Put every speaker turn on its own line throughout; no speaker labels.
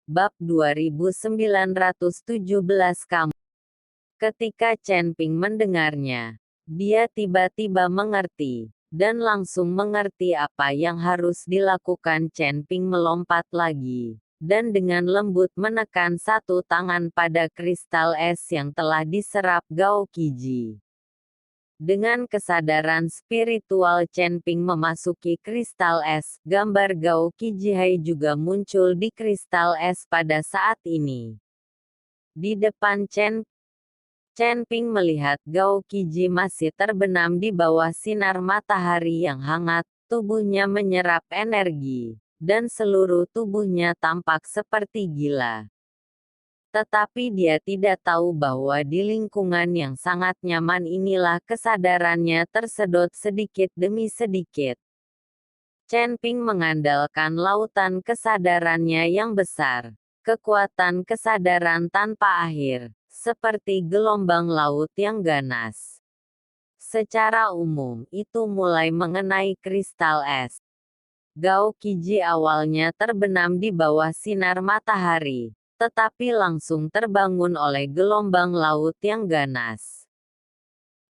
Bab 2917 Kamu. Ketika Chen Ping mendengarnya, dia tiba-tiba mengerti, dan langsung mengerti apa yang harus dilakukan. Chen Ping melompat lagi, dan dengan lembut menekan satu tangan pada kristal es yang telah diserap Gao Qiji. Dengan kesadaran spiritual Chen Ping memasuki kristal es, gambar Gao Qijihai juga muncul di kristal es pada saat ini. Di depan Chen Ping melihat Gao Qiji masih terbenam di bawah sinar matahari yang hangat, tubuhnya menyerap energi, dan seluruh tubuhnya tampak seperti gila. Tetapi dia tidak tahu bahwa di lingkungan yang sangat nyaman inilah kesadarannya tersedot sedikit demi sedikit. Chen Ping mengandalkan lautan kesadarannya yang besar, kekuatan kesadaran tanpa akhir, seperti gelombang laut yang ganas. Secara umum, itu mulai mengenai kristal es. Gao Qiji awalnya terbenam di bawah sinar matahari, tetapi langsung terbangun oleh gelombang laut yang ganas.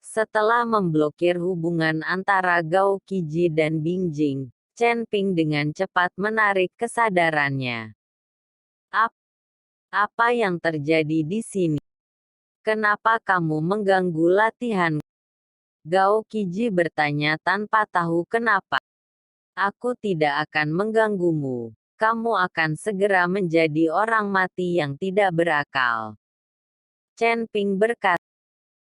Setelah memblokir hubungan antara Gao Qiji dan Bingjing, Chen Ping dengan cepat menarik kesadarannya. Apa yang terjadi di sini? Kenapa kamu mengganggu latihan? Gao Qiji bertanya tanpa tahu kenapa. Aku tidak akan mengganggumu. Kamu akan segera menjadi orang mati yang tidak berakal. Chen Ping berkata,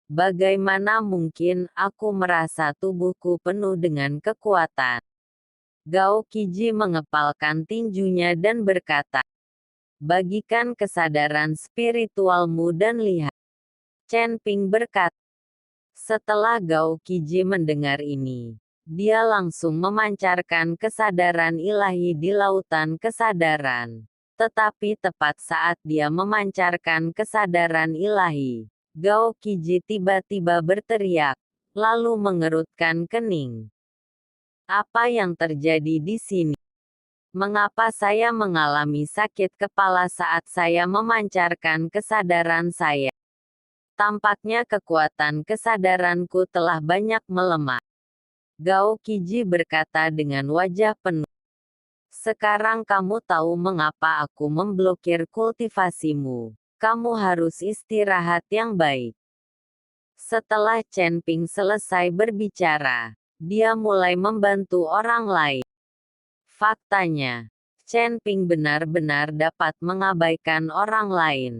bagaimana mungkin aku merasa tubuhku penuh dengan kekuatan? Gao Qiji mengepalkan tinjunya dan berkata, bagikan kesadaran spiritualmu dan lihat. Chen Ping berkata. Setelah Gao Qiji mendengar ini, dia langsung memancarkan kesadaran ilahi di lautan kesadaran. Tetapi tepat saat dia memancarkan kesadaran ilahi, Gao Qiji tiba-tiba berteriak, lalu mengerutkan kening. Apa yang terjadi di sini? Mengapa saya mengalami sakit kepala saat saya memancarkan kesadaran saya? Tampaknya kekuatan kesadaranku telah banyak melemah. Gao Qiji berkata dengan wajah penuh. Sekarang kamu tahu mengapa aku memblokir kultivasimu. Kamu harus istirahat yang baik. Setelah Chen Ping selesai berbicara, dia mulai membantu orang lain. Faktanya, Chen Ping benar-benar dapat mengabaikan orang lain.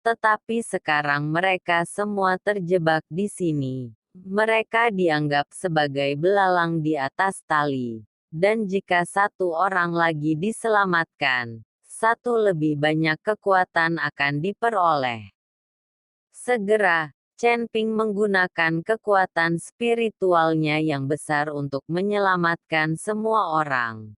Tetapi sekarang mereka semua terjebak di sini. Mereka dianggap sebagai belalang di atas tali. Dan jika satu orang lagi diselamatkan, satu lebih banyak kekuatan akan diperoleh. Segera, Chen Ping menggunakan kekuatan spiritualnya yang besar untuk menyelamatkan semua orang.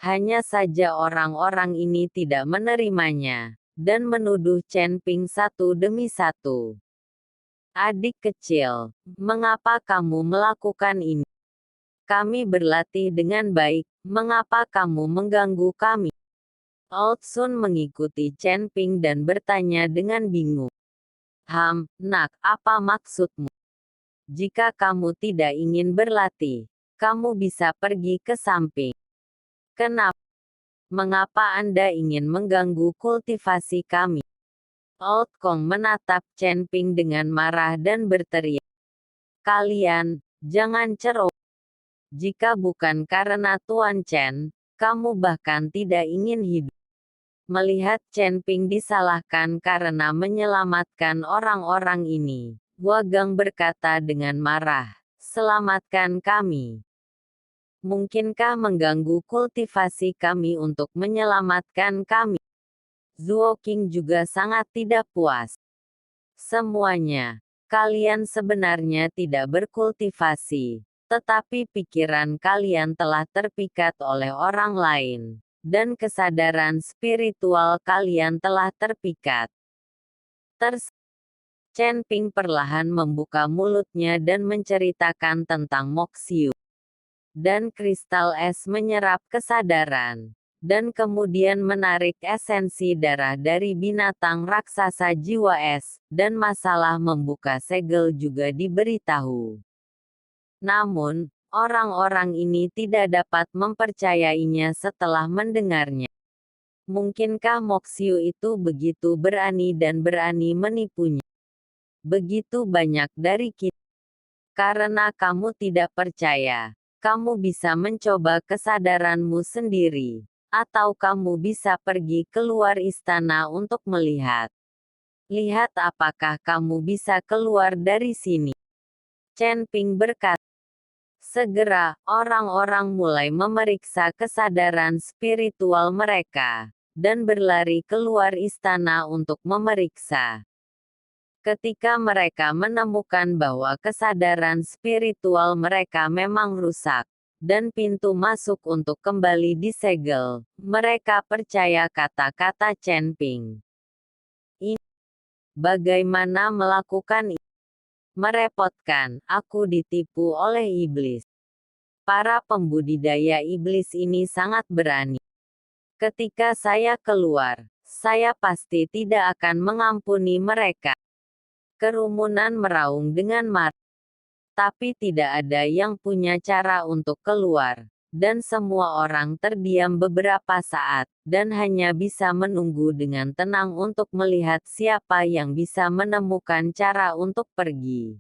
Hanya saja orang-orang ini tidak menerimanya dan menuduh Chen Ping satu demi satu. Adik kecil, mengapa kamu melakukan ini? Kami berlatih dengan baik, mengapa kamu mengganggu kami? Old Sun mengikuti Chen Ping dan bertanya dengan bingung. Nak, apa maksudmu? Jika kamu tidak ingin berlatih, kamu bisa pergi ke samping. Kenapa? Mengapa Anda ingin mengganggu kultivasi kami? Old Kong menatap Chen Ping dengan marah dan berteriak. Kalian, jangan ceroboh. Jika bukan karena Tuan Chen, kamu bahkan tidak ingin hidup. Melihat Chen Ping disalahkan karena menyelamatkan orang-orang ini, Wagang berkata dengan marah, selamatkan kami. Mungkinkah mengganggu kultivasi kami untuk menyelamatkan kami? Zuo Qing juga sangat tidak puas. Semuanya, kalian sebenarnya tidak berkultivasi, tetapi pikiran kalian telah terpikat oleh orang lain, dan kesadaran spiritual kalian telah terpikat. Chen Ping perlahan membuka mulutnya dan menceritakan tentang Moxiu. Dan kristal es menyerap kesadaran. dan kemudian menarik esensi darah dari binatang raksasa jiwa es, dan masalah membuka segel juga diberitahu. Namun, orang-orang ini tidak dapat mempercayainya setelah mendengarnya. Mungkinkah Moxiu itu begitu berani dan berani menipunya? Begitu banyak dari kita. Karena kamu tidak percaya, kamu bisa mencoba kesadaranmu sendiri. Atau kamu bisa pergi keluar istana untuk melihat. Lihat apakah kamu bisa keluar dari sini. Chen Ping berkata. Segera, orang-orang mulai memeriksa kesadaran spiritual mereka, dan berlari keluar istana untuk memeriksa. Ketika mereka menemukan bahwa kesadaran spiritual mereka memang rusak, dan pintu masuk untuk kembali disegel, mereka percaya kata-kata Chen Ping. Ini bagaimana melakukan ini? Merepotkan, aku ditipu oleh iblis. Para pembudidaya iblis ini sangat berani. Ketika saya keluar, saya pasti tidak akan mengampuni mereka. Kerumunan meraung dengan marah. Tapi tidak ada yang punya cara untuk keluar, dan semua orang terdiam beberapa saat, dan hanya bisa menunggu dengan tenang untuk melihat siapa yang bisa menemukan cara untuk pergi.